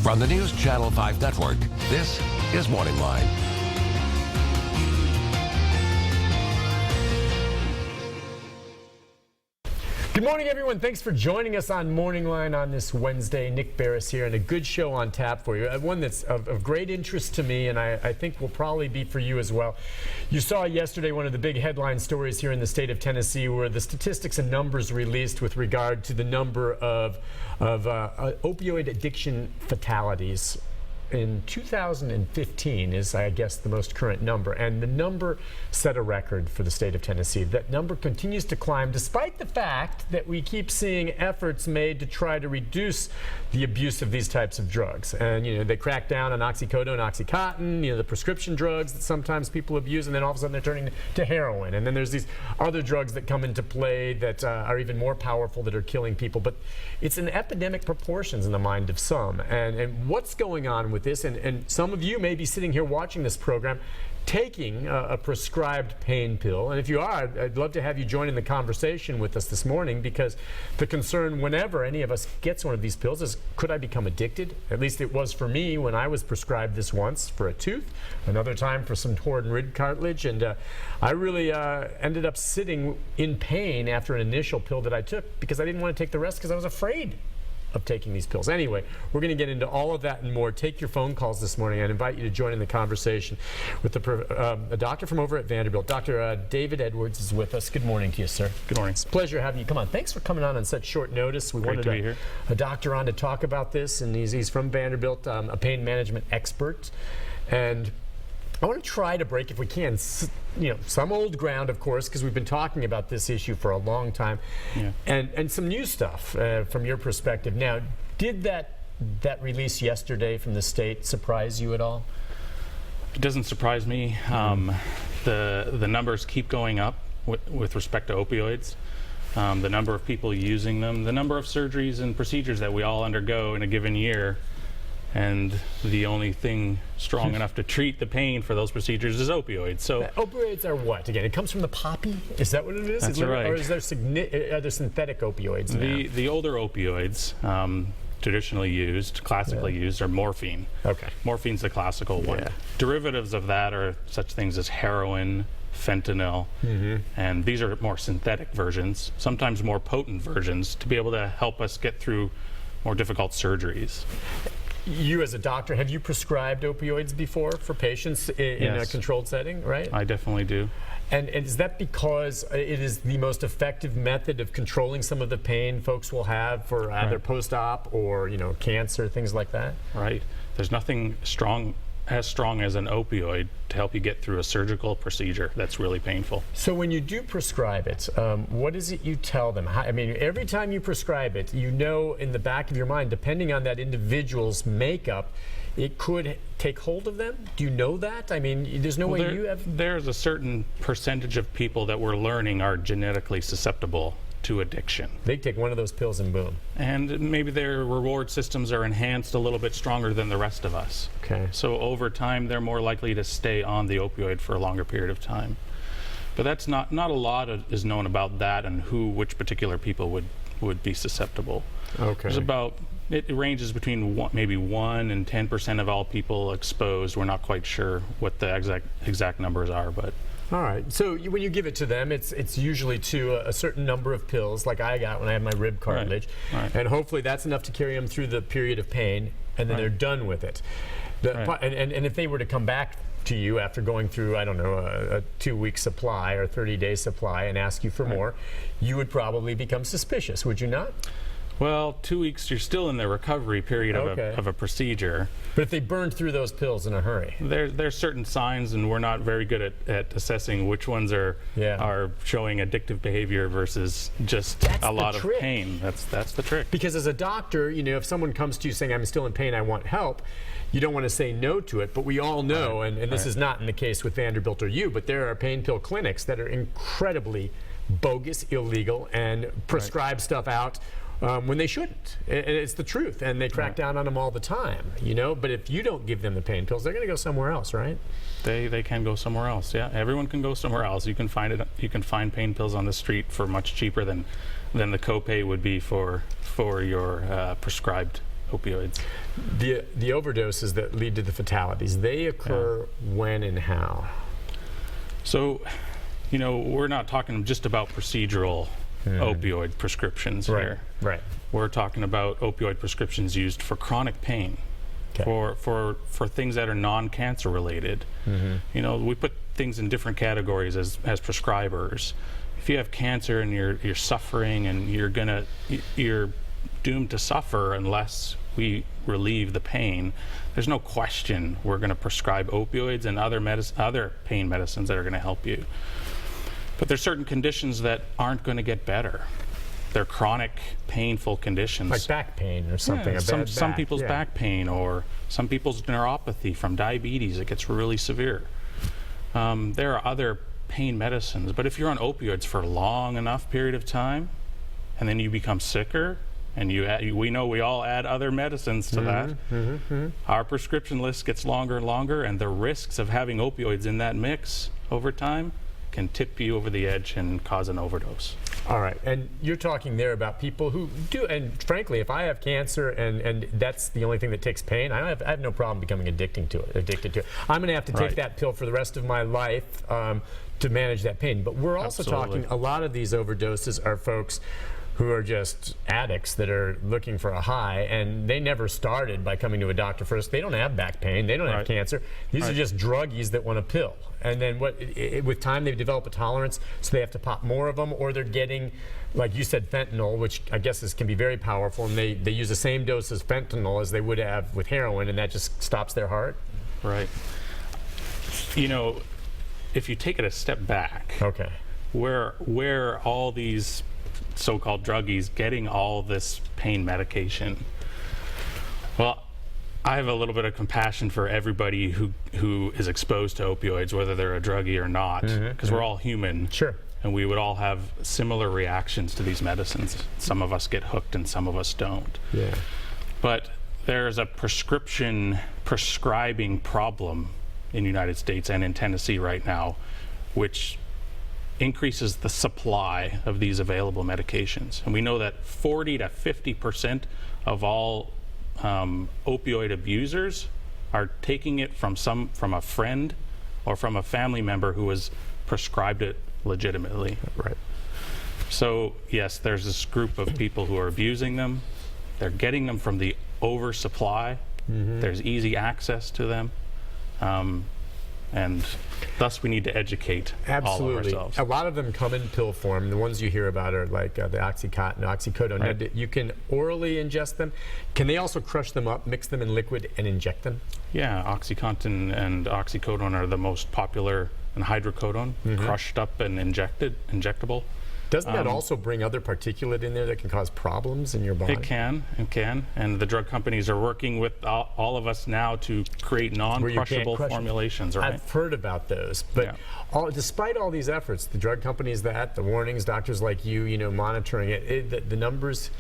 From the News Channel 5 Network, this is MorningLine. Good morning, everyone. Thanks for joining us on MorningLine on this Wednesday. Nick Barris here, and a good show on tap for you. One that's of great interest to me, and I think will probably be for you as well. You saw yesterday one of the big headline stories here in the state of Tennessee, where the statistics and numbers released with regard to the number of opioid addiction fatalities in 2015 is, I guess, the most current number. And the number set a record for the state of Tennessee. That number continues to climb despite the fact that we keep seeing efforts made to try to reduce the abuse of these types of drugs. And, you know, they crack down on oxycodone, Oxycontin, you know, the prescription drugs that sometimes people abuse, and then all of a sudden they're turning to heroin. And then there's these other drugs that come into play that are even more powerful, that are killing people. But it's in epidemic proportions in the mind of some. And what's going on with this, and some of you may be sitting here watching this program taking a prescribed pain pill, and if you are, I'd love to have you join in the conversation with us this morning, because the concern whenever any of us gets one of these pills is, could I become addicted? At least it was for me when I was prescribed this once for a tooth, another time for some torn rib cartilage, and I really ended up sitting in pain after an initial pill that I took because I didn't want to take the rest because I was afraid of taking these pills. Anyway, we're going to get into all of that and more. Take your phone calls this morning. I invite you to join in the conversation with a doctor from over at Vanderbilt. Dr. David Edwards is with us. Good morning to you, sir. Good morning. It's a pleasure having you. Come on. Thanks for coming on such short notice. We Great wanted to be here. A doctor on to talk about this, and he's from Vanderbilt, a pain management expert. And I want to try to break, if we can, some old ground, of course, because we've been talking about this issue for a long time, and some new stuff from your perspective. Now, did that release yesterday from the state surprise you at all? It doesn't surprise me. The numbers keep going up with respect to opioids. The number of people using them, the number of surgeries and procedures that we all undergo in a given year. And the only thing strong enough to treat the pain for those procedures is opioids. So opioids are what? Again, it comes from the poppy? Is that what it is? That's right. Or is there are there synthetic opioids now? The older opioids, traditionally used, classically used, are morphine. Okay. Morphine's the classical one. Yeah. Derivatives of that are such things as heroin, fentanyl, and these are more synthetic versions, sometimes more potent versions, to be able to help us get through more difficult surgeries. You, as a doctor, have you prescribed opioids before for patients in a controlled setting, right? I definitely do. And is that because it is the most effective method of controlling some of the pain folks will have for either post-op or, cancer, things like that? Right. There's nothing as strong as an opioid to help you get through a surgical procedure that's really painful. So when you do prescribe it, what is it you tell them? Every time you prescribe it, in the back of your mind, depending on that individual's makeup, it could take hold of them? Do you know that? There's no way you have... There's a certain percentage of people that we're learning are genetically susceptible to addiction. They take one of those pills and boom. And maybe their reward systems are enhanced a little bit stronger than the rest of us. Okay. So over time, they're more likely to stay on the opioid for a longer period of time. But that's not a lot is known about that and which particular people would be susceptible. Okay. It ranges between maybe 1% and 10% of all people exposed. We're not quite sure what the exact numbers are, but. All right. So when you give it to them, it's usually to a certain number of pills, like I got when I had my rib cartilage, right. And hopefully that's enough to carry them through the period of pain, and then they're done with it. And if they were to come back to you after going through, a 2-week supply or 30-day supply and ask you for more, you would probably become suspicious, would you not? Well, 2 weeks, you're still in the recovery period of a procedure. But if they burned through those pills in a hurry? There's certain signs, and we're not very good at assessing which ones are showing addictive behavior versus just a lot of pain. That's the trick. Because as a doctor, if someone comes to you saying, I'm still in pain, I want help, you don't want to say no to it, but we all know, and this is not in the case with Vanderbilt or you, but there are pain pill clinics that are incredibly bogus, illegal, and prescribe stuff out when they shouldn't. It's the truth, and they crack down on them all the time, But if you don't give them the pain pills, they're going to go somewhere else, right? They can go somewhere else. Yeah, everyone can go somewhere else. You can find pain pills on the street for much cheaper than the copay would be for your prescribed opioids. The overdoses that lead to the fatalities, they occur when and how? So, we're not talking just about procedural opioid prescriptions here. Right. We're talking about opioid prescriptions used for chronic pain, for things that are non-cancer related. We put things in different categories as prescribers. If you have cancer and you're suffering and you're doomed to suffer unless we relieve the pain, there's no question we're going to prescribe opioids and other pain medicines that are going to help you. But there's certain conditions that aren't going to get better. They're chronic, painful conditions. Like back pain or something. Yeah, some people's back pain, or some people's neuropathy from diabetes. It gets really severe. There are other pain medicines, but if you're on opioids for a long enough period of time, and then you become sicker, and we know we all add other medicines to that, our prescription list gets longer and longer, and the risks of having opioids in that mix over time can tip you over the edge and cause an overdose. All right, and you're talking there about people who do, and frankly, if I have cancer and that's the only thing that takes pain, I have no problem becoming addicted to it. I'm going to have to take that pill for the rest of my life to manage that pain. But we're also talking, a lot of these overdoses are folks who are just addicts that are looking for a high, and they never started by coming to a doctor first. They don't have back pain. They don't have cancer. These are just druggies that want a pill. And then with time, they develop a tolerance, so they have to pop more of them, or they're getting, like you said, fentanyl, which I guess can be very powerful, and they use the same dose as fentanyl as they would have with heroin, and that just stops their heart. Right. If you take it a step back, where all these so-called druggies getting all this pain medication? Well, I have a little bit of compassion for everybody who is exposed to opioids, whether they're a druggie or not, because we're all human. Sure. And we would all have similar reactions to these medicines. Some of us get hooked and some of us don't. Yeah. But there's a prescribing problem in the United States and in Tennessee right now, which increases the supply of these available medications. And we know that 40 to 50% of all opioid abusers are taking it from a friend or from a family member who has prescribed it legitimately. Right. So yes, there's this group of people who are abusing them. They're getting them from the oversupply. There's easy access to them. And thus we need to educate all of ourselves. A lot of them come in pill form. The ones you hear about are like the Oxycontin, oxycodone. Right. Now, you can orally ingest them. Can they also crush them up, mix them in liquid, and inject them? Yeah, Oxycontin and oxycodone are the most popular, and hydrocodone, crushed up and injectable. Doesn't that also bring other particulate in there that can cause problems in your body? It can. And the drug companies are working with all of us now to create non-crushable formulations. Right? I've heard about those. But despite all these efforts, the drug companies, the warnings, doctors like you, monitoring it, the numbers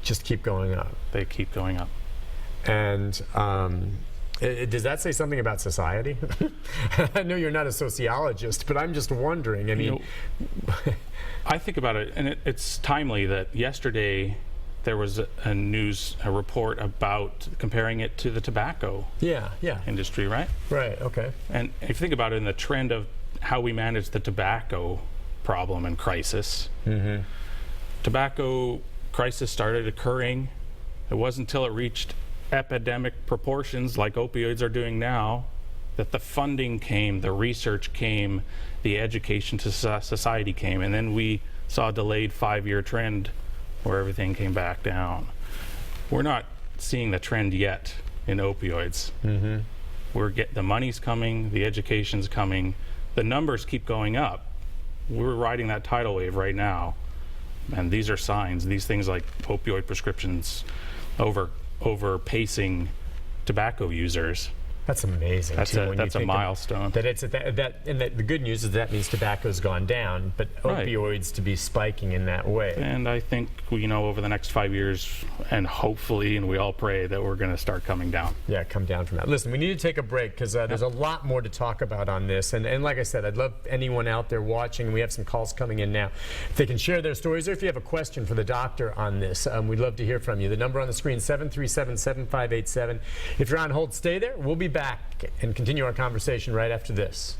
just keep going up. They keep going up. And does that say something about society? I know you're not a sociologist, but I'm just wondering. I mean, I think about it, and it's timely that yesterday there was a report about comparing it to the tobacco industry, right? Right, okay. And if you think about it in the trend of how we manage the tobacco problem and crisis, tobacco crisis started occurring. It wasn't until it reached epidemic proportions like opioids are doing now that the funding came, the research came, the education to society came, and then we saw a delayed 5-year trend where everything came back down. We're not seeing the trend yet in opioids. The money's coming, the education's coming, the numbers keep going up. We're riding that tidal wave right now, and these are signs. These things like opioid prescriptions over pacing tobacco users That's amazing. That's too, a when you that's a think of- milestone. That it's at the good news is that means tobacco's gone down, but Right. opioids to be spiking in that way. And I think, over the next 5 years, and hopefully, and we all pray that we're going to start coming down. Yeah, come down from that. Listen, we need to take a break because there's a lot more to talk about on this. And like I said, I'd love anyone out there watching. We have some calls coming in now. If they can share their stories, or if you have a question for the doctor on this, we'd love to hear from you. The number on the screen, 737-7587. If you're on hold, stay there. We'll be back and continue our conversation right after this.